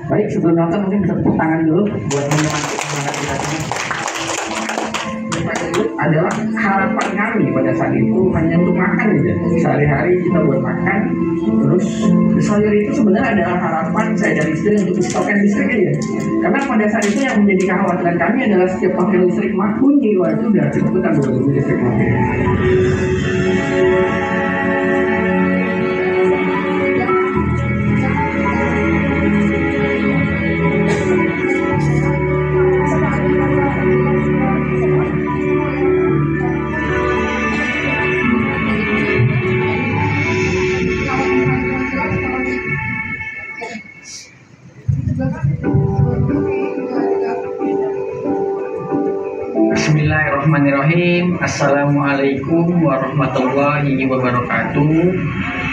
Baik, sebelum nonton mungkin bisa tepuk tangan dulu buat menyemangati semangat kita semua. Itu adalah harapan kami pada saat itu hanya untuk makan aja. Sehari-hari kita buat makan. Terus sayur itu sebenarnya adalah harapan saya dan istri untuk stokkan listrik aja. Karena pada saat itu yang menjadi kekhawatiran kami adalah setiap pakai listrik bunyi, wah itu udah kebutuhan dulu listrik mati. Bismillahirrahmanirrahim. Assalamualaikum warahmatullahi wabarakatuh.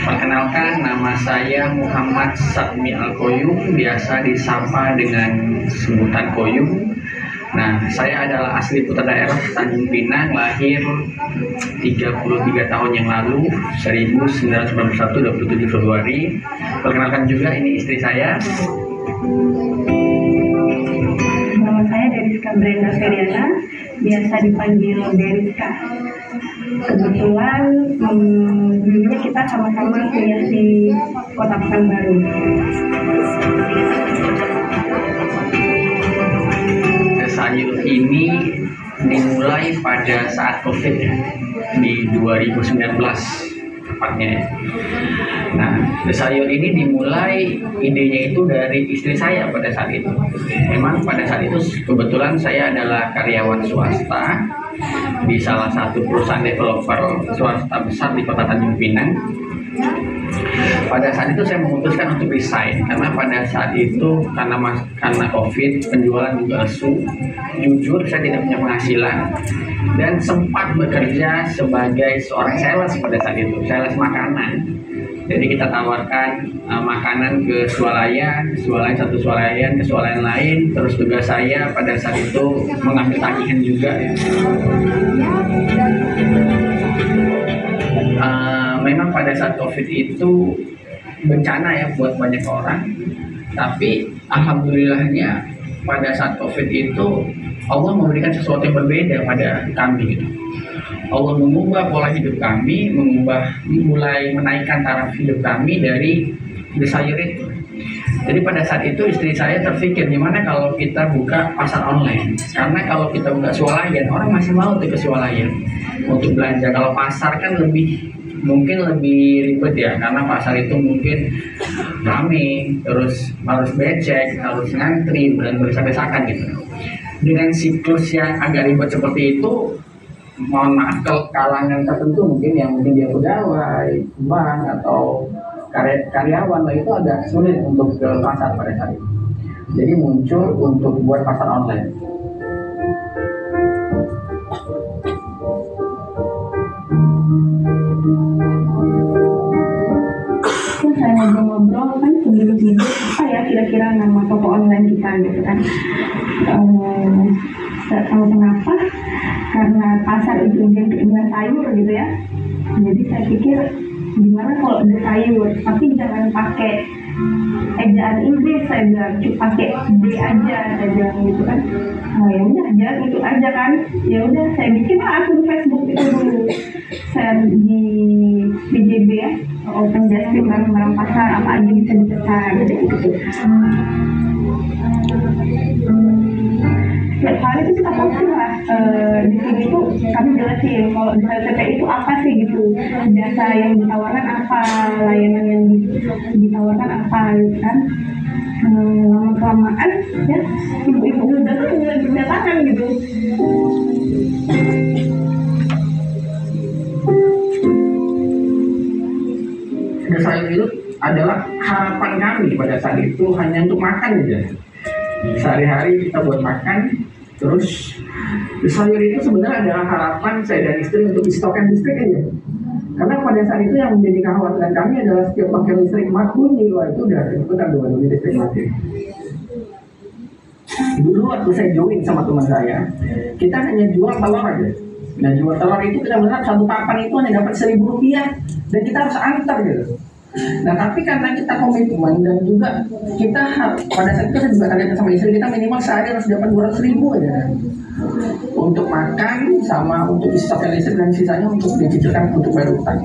Perkenalkan, nama saya Muhammad Satmi Al-Koyum, biasa disapa dengan sebutan Koyum. Nah, saya adalah asli putra daerah Tanjung Pinang, lahir 33 tahun yang lalu, 1991, 27 Februari. Perkenalkan juga, ini istri saya. Nama saya Deriska Brenda Feriana, biasa dipanggil Deriska. Kebetulan dulunya kita sama-sama kuliah di Kota Pekanbaru. Sayur ini dimulai pada saat COVID ya, di 2019 tepatnya. Nah, sayur ini dimulai idenya itu dari istri saya pada saat itu. Memang pada saat itu kebetulan saya adalah karyawan swasta di salah satu perusahaan developer swasta besar di Kota Tanjung Pinang. Pada saat itu saya memutuskan untuk resign karena pada saat itu karena COVID, penjualan juga lesu. Jujur saya tidak punya penghasilan dan sempat bekerja sebagai seorang sales pada saat itu, sales makanan. Jadi kita tawarkan makanan ke swalayan satu swalayan ke swalayan lain. Terus tugas saya pada saat itu mengambil tagihan juga ya. Memang pada saat COVID itu bencana ya buat banyak orang, tapi alhamdulillahnya pada saat COVID itu Allah memberikan sesuatu yang berbeda pada kami gitu. Allah mengubah pola hidup kami, mulai menaikkan taraf hidup kami dari sayur itu. Jadi pada saat itu istri saya terpikir gimana kalau kita buka pasar online. Karena kalau kita buka swalayan, orang masih mau tuh ke swalayan untuk belanja. Kalau pasar kan mungkin lebih ribet ya, karena pasar itu mungkin rame, terus harus becek, harus ngantri, dan berdesak-desakan gitu. Dengan siklus yang agak ribet seperti itu, mohon maaf kalau kalangan tertentu mungkin dia pegawai, bank atau karyawan lah, itu agak sulit untuk ke pasar pada saat itu. Jadi muncul untuk buat pasar online. Saya ngobrol-ngobrol kan sebelum tidur, apa ya kira-kira nama toko online kita gitu kan. Tidak tahu kenapa, karena pasar itu dengan sayur gitu ya. Jadi saya pikir gimana kalau ada sayur, tapi jangan pakai ejaan Inggris, saya bilang pakai D aja, saya bilang gitu kan. Ya udah aja gitu aja kan. Ya udah saya bikin akun Facebook itu dulu. Saya di PJB ya, open just barang-barang pasar apa aja bisa dipesan gitu. Setiap hari itu kita posting lah, di sini tuh kami jelasin kalau di TP itu apa sih gitu, jasa yang ditawarkan apa, layanan yang ditawarkan apa gitu kan. Lama-kelamaan ya ibu-ibu udah tuh mulai berdatangan gitu. Sayur itu adalah harapan kami pada saat itu hanya untuk makan aja. Sehari-hari kita buat makan. Terus sayur itu sebenarnya adalah harapan saya dan istri untuk stokkan listrik aja. Karena pada saat itu yang menjadi kekhawatiran kami adalah setiap pakai listrik bunyi, wah itu udah kebutuhan dua listrik mati. Dulu waktu saya join sama teman saya, kita hanya jual telur aja. Nah jual telur itu kita benar satu papan itu hanya dapat Rp1.000 dan kita harus antar gitu. Nah tapi karena kita komitmen dan juga kita pada saat itu kita juga targetkan sama istri kita minimal sehari harus dapat 200.000 aja kan, untuk makan sama untuk istirahat listrik dan sisanya untuk dicicilkan untuk bayar utang.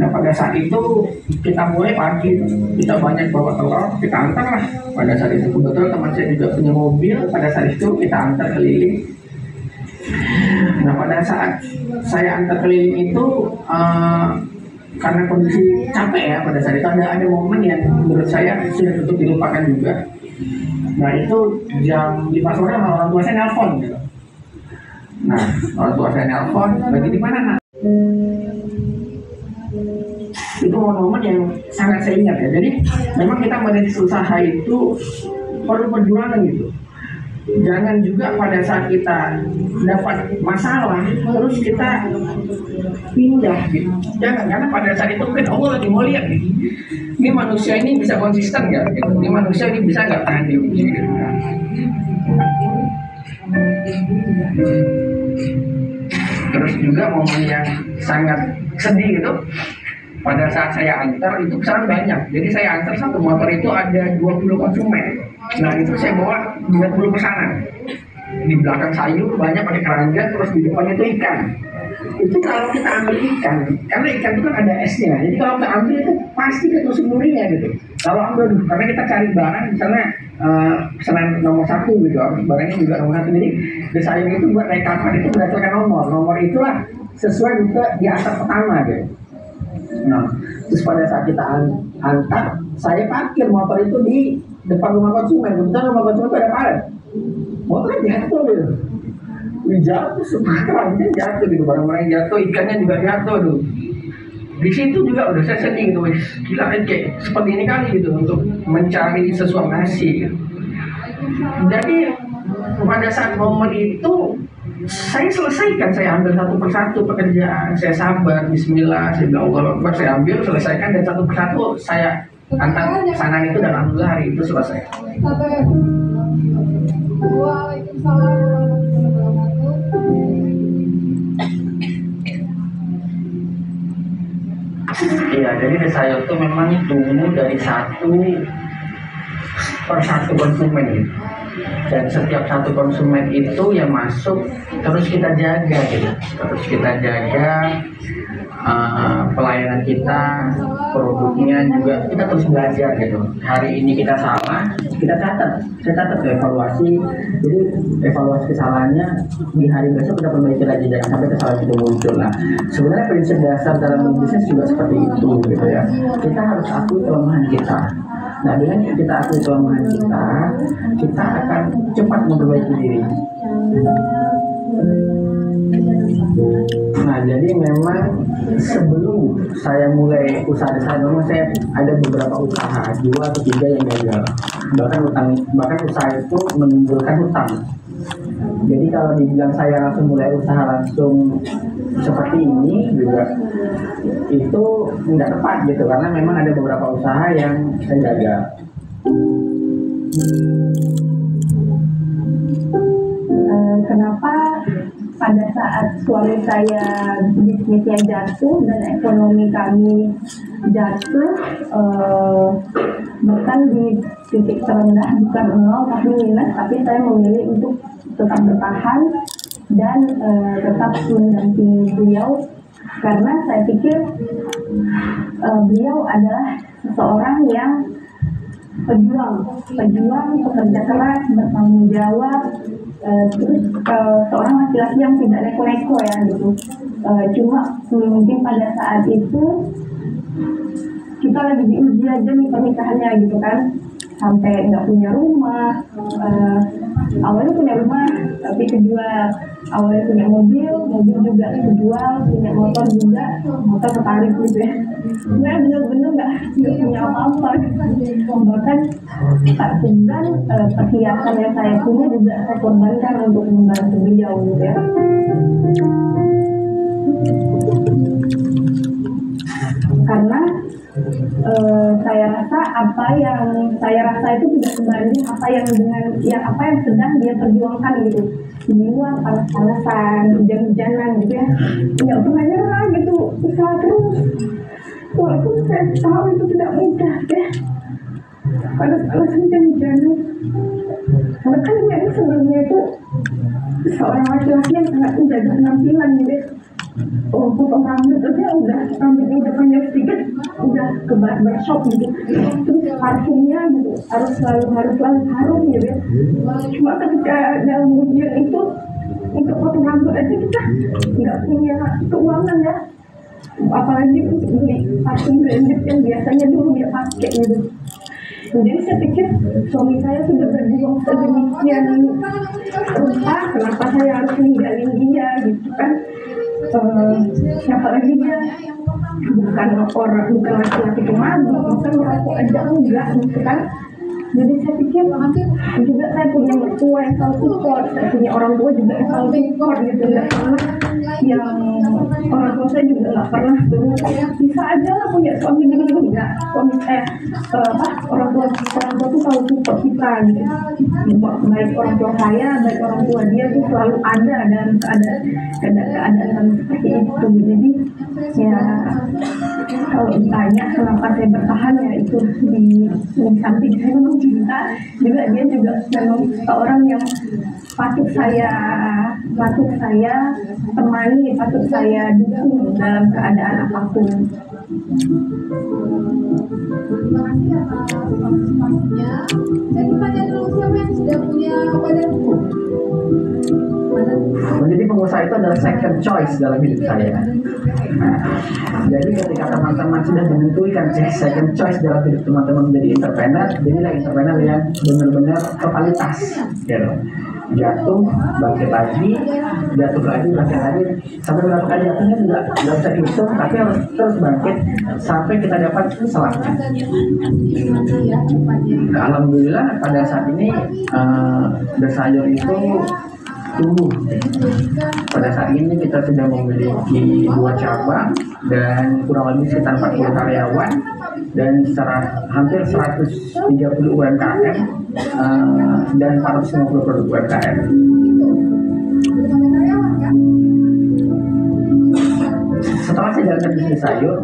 Nah pada saat itu kita mulai pagi, kita banyak bawa telur, kita antar lah. Pada saat itu kebetulan teman saya juga punya mobil, pada saat itu kita antar keliling. Nah pada saat saya antar keliling itu karena kondisi capek ya, pada saat itu ada momen yang menurut saya sudah untuk dilupakan juga. Nah itu jam 5 sore sama orang tua saya nelpon gitu. Nah orang tua saya nelpon, lagi di mana nak? Itu momen yang sangat saya ingat ya. Jadi memang kita merintis usaha itu perlu perjuangan gitu. Jangan juga pada saat kita dapat masalah terus kita pindah gitu. Jangan, karena pada saat itu mungkin Allah lagi mau lihat nih, ini manusia ini bisa konsisten nggak gitu. Ini manusia ini bisa nggak tahan di uji gitu. Terus juga momen yang sangat sedih gitu, pada saat saya antar itu pesanan banyak. Jadi saya antar satu motor itu ada 20 konsumen. Nah itu saya bawa 20 pesanan. Di belakang sayur banyak pakai keranjang, terus di depannya itu ikan. Itu kalau kita ambil ikan, karena ikan itu kan ada esnya. Jadi kalau kita ambil itu pasti ketusuk durinya gitu. Kalau ambil, karena kita cari barang misalnya pesanan nomor 1 gitu, barangnya juga nomor 1. Jadi di sayur itu buat rekapan itu berdasarkan nomor itulah sesuai juga di atas pertama gitu. Nah, terus pada saat kita antar, saya parkir motor itu di depan rumah konsumen. Kebetulan rumah konsumen itu ada paret. Motornya jatuh gitu. Jatuh, semua keranjang jatuh gitu, barang-barang jatuh, ikannya juga jatuh tuh. Di situ juga udah saya sedih gitu, gila kan kayak seperti ini kali gitu untuk mencari sesuatu nasi. Gitu. Jadi pada saat momen itu saya selesaikan, saya ambil satu persatu pekerjaan, saya sabar, bismillah, saya bilang Allah Akbar, saya ambil, selesaikan, dan satu persatu saya antar pesanan itu dan alhamdulillah hari itu selesai. Iya, jadi di sayur itu memang tumbuh dari satu persatu konsumen gitu. Dan setiap satu konsumen itu yang masuk terus kita jaga gitu, terus kita jaga pelayanan kita, produknya juga kita terus belajar gitu. Hari ini kita salah, kita catat, saya catat evaluasi. Jadi evaluasi kesalahannya di hari besok kita perbaiki lagi, jangan sampai kesalahan itu muncul. Nah, sebenarnya prinsip dasar dalam berbisnis juga seperti itu gitu ya. Kita harus akui kelemahan kita. Nah, dengan kita akui kelemahan kita akan cepat memperbaiki diri. Nah, jadi memang sebelum saya mulai usaha desain, memang saya ada beberapa usaha, 2 atau 3 yang gagal. Bahkan usaha itu menimbulkan hutang. Jadi kalau dibilang saya langsung mulai usaha langsung seperti ini juga itu nggak tepat gitu, karena memang ada beberapa usaha yang saya gagal. Kenapa pada saat suami saya bisnisnya jatuh dan ekonomi kami jatuh, bahkan di titik terendah, bukan 0 tapi minus, tapi saya memilih untuk tetap bertahan dan tetap mendampingi beliau, karena saya pikir beliau adalah seseorang yang pejuang, pekerja keras, bertanggung jawab, terus seorang laki-laki yang tidak neko-neko ya gitu. Cuma mungkin pada saat itu kita lagi diuji aja nih pernikahannya gitu kan, sampai nggak punya rumah. Awalnya punya rumah tapi kejual, awalnya punya mobil juga kejual, punya motor juga, motor ketarik gitu ya. Sebenarnya bener-bener nggak punya apa-apa. Bahkan tak segan perhiasan yang saya punya juga saya korbankan untuk membantu beliau gitu ya. Karena saya rasa apa yang saya rasa itu tidak sebanding apa yang sedang dia perjuangkan gitu. Di luar panas-panasan, hujan-hujanan gitu ya, nggak pernah nyerah gitu, usaha terus. Walaupun saya tahu itu tidak mudah ya, pada alasan jangan, karena kan dia sebenarnya itu seorang laki-laki yang sangat menjaga penampilan gitu. Oh, potong rambut aja udah, rambutnya udah panjang sedikit, udah ke barbershop gitu. Terus parfumnya gitu harus selalu harum gitu ya. Cuma ketika dalam ujian itu untuk potong rambut aja kita nggak punya keuangan ya, apalagi untuk beli parfum branded yang biasanya dulu dia pakai gitu. Jadi saya pikir suami saya sudah berjuang sedemikian rupa, kenapa saya harus ninggalin dia gitu kan? Siapa lagi dia bukan laki-laki pemabuk, bukan merokok aja enggak gitu kan? Jadi saya pikir juga saya punya mertua yang selalu support, saya punya orang tua juga yang selalu support gitu, nggak pernah yang orang tua saya juga nggak pernah tuh bisa aja lah punya suami gini enggak, suami saya orang tua tuh selalu support kita gitu, baik orang tua saya baik orang tua dia tuh selalu ada dalam keadaan seperti itu. Jadi ya kalau ditanya kenapa saya bertahan ya itu di samping saya memang cinta juga, dia juga memang seorang yang patut saya temani, patut saya dukung dalam keadaan apapun. Terima kasih atas partisipasinya. Saya mau tanya dulu, siapa yang sudah punya badan hukum? Menjadi pengusaha itu adalah second choice dalam hidup saya. Nah, jadi ketika teman-teman sudah menentukan second choice dalam hidup teman-teman menjadi entrepreneur, jadilah entrepreneur yang benar-benar totalitas, gitu. Jatuh, bangkit lagi, jatuh lagi, sampai berapa kali jatuhnya juga nggak bisa dihitung, tapi harus terus bangkit sampai kita dapat selamanya. Alhamdulillah pada saat ini The Sayur itu tumbuh. Pada saat ini kita sudah memiliki 2 cabang dan kurang lebih sekitar 40 karyawan dan hampir 130 UMKM dan 450 produk UMKM. Setelah saya jalankan bisnis sayur,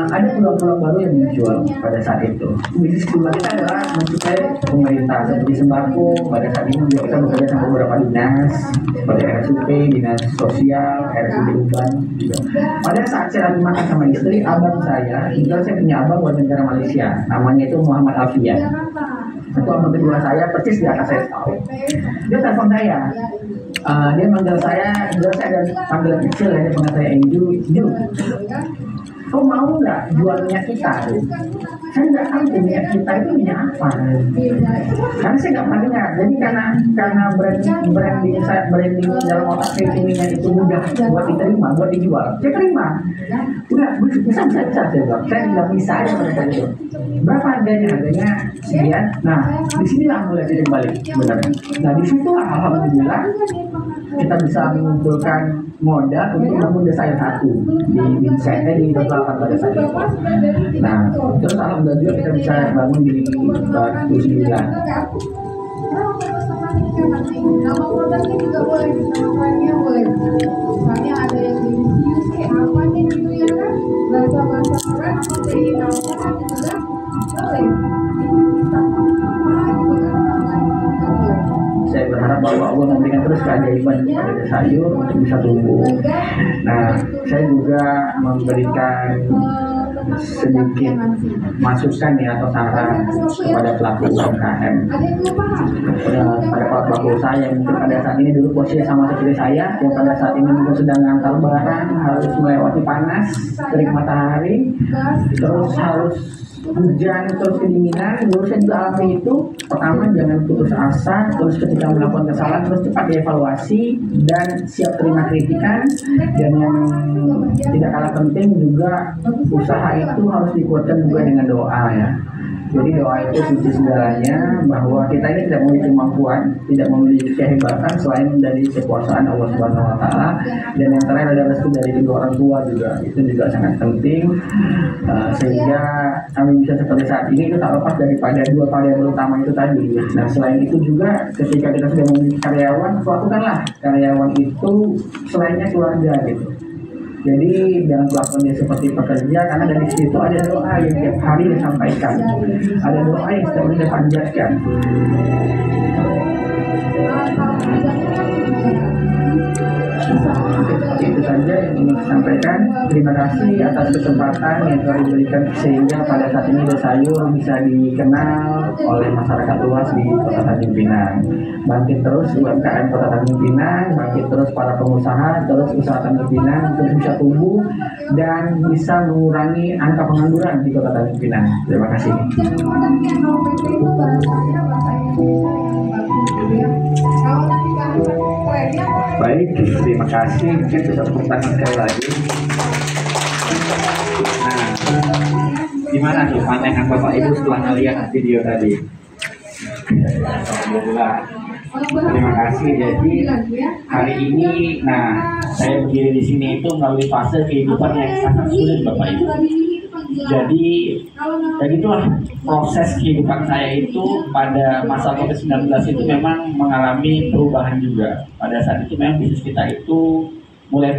ada peluang-peluang baru yang dijual pada saat itu. Bisnis kedua kita adalah mensuplai pemerintah seperti sembako. Pada saat ini juga kita bekerja sama beberapa dinas seperti RSUP, dinas sosial, RSUD Uban juga. Pada saat saya lagi makan sama istri, abang saya punya abang warga negara Malaysia, namanya itu Muhammad Alfian. Itu abang kedua saya, persis di atas saya tahu. Dia telepon saya. Dia manggil saya ada panggilan kecil ya, dia panggil saya Enju, kau mau nggak jual minyak kita? Saya nggak tahu minyak kita itu minyak apa, karena saya nggak pernah dengar. Jadi karena branding dalam otak saya itu minyak itu mudah buat diterima, buat dijual, saya terima. Udah bisa saya bilang, saya nggak bisa aja pada saat itu. Berapa harganya sekian. Nah disinilah mulai jadi balik sebenarnya. Nah disitulah alhamdulillah kita bisa mengumpulkan modal untuk bangun desa yang satu di Binsetnya di Batu pada saat itu. Nah terus alhamdulillah juga kita bisa bangun di Batu 9. Nama produknya juga boleh, namanya boleh. Misalnya ada yang delicious kayak apa gitu ya kan, bahasa keren atau jadi nama juga boleh. Saya berharap bahwa Allah memberikan terus keajaiban kepada The Sayur untuk bisa tumbuh. Nah, saya juga memberikan sedikit masukan ya atau saran kepada pelaku UMKM, pada pelaku usaha yang mungkin pada saat ini dulu posisinya sama seperti saya, yang pada saat ini mungkin sedang ngantar barang, harus melewati panas, terik matahari, terus harus hujan, terus kedinginan. Menurut saya juga alami itu, pertama jangan putus asa, terus ketika melakukan kesalahan terus cepat dievaluasi dan siap terima kritikan. Dan yang tidak kalah penting juga, usaha itu harus dikuatkan juga dengan doa ya. Jadi doa itu kunci segalanya, bahwa kita ini tidak memiliki kemampuan, tidak memiliki kehebatan selain dari kekuasaan Allah Subhanahu Wa Taala. Dan yang terakhir adalah restu dari kedua orang tua juga, itu juga sangat penting, sehingga kami bisa seperti saat ini itu tak lepas daripada 2 variabel utama itu tadi. Nah selain itu juga ketika kita sudah memiliki karyawan, lakukanlah karyawan itu selainnya keluarga gitu. Jadi dalam kelakuan dia seperti pekerja, karena dari situ ada doa yang tiap hari disampaikan, ada doa yang setiap hari dipanjatkan. Seperti itu saja yang ingin saya sampaikan. Terima kasih atas kesempatan yang telah diberikan, sehingga pada saat ini Desa Sayur bisa dikenal oleh masyarakat luas di Kota Tanjung Pinang. Bangkit terus UMKM Kota Tanjung Pinang, bangkit terus para pengusaha, terus usaha Tanjung Pinang terus bisa tumbuh dan bisa mengurangi angka pengangguran di Kota Tanjung Pinang. Terima kasih. Jadi produknya NOPP itu bahasanya bahasa Indonesia yang bagus gitu ya. Kalau nanti bahasa kerennya Baik, terima kasih. Mungkin bisa tepuk tangan sekali lagi. Nah, gimana tuh pandangan Bapak Ibu setelah melihat video tadi? Alhamdulillah. Terima kasih. Jadi hari ini, nah saya berdiri di sini itu melalui fase kehidupan yang sangat sulit, Bapak Ibu. Jadi ya gitulah, proses kehidupan saya itu pada masa COVID-19 itu memang mengalami perubahan juga. Pada saat itu memang bisnis kita itu mulai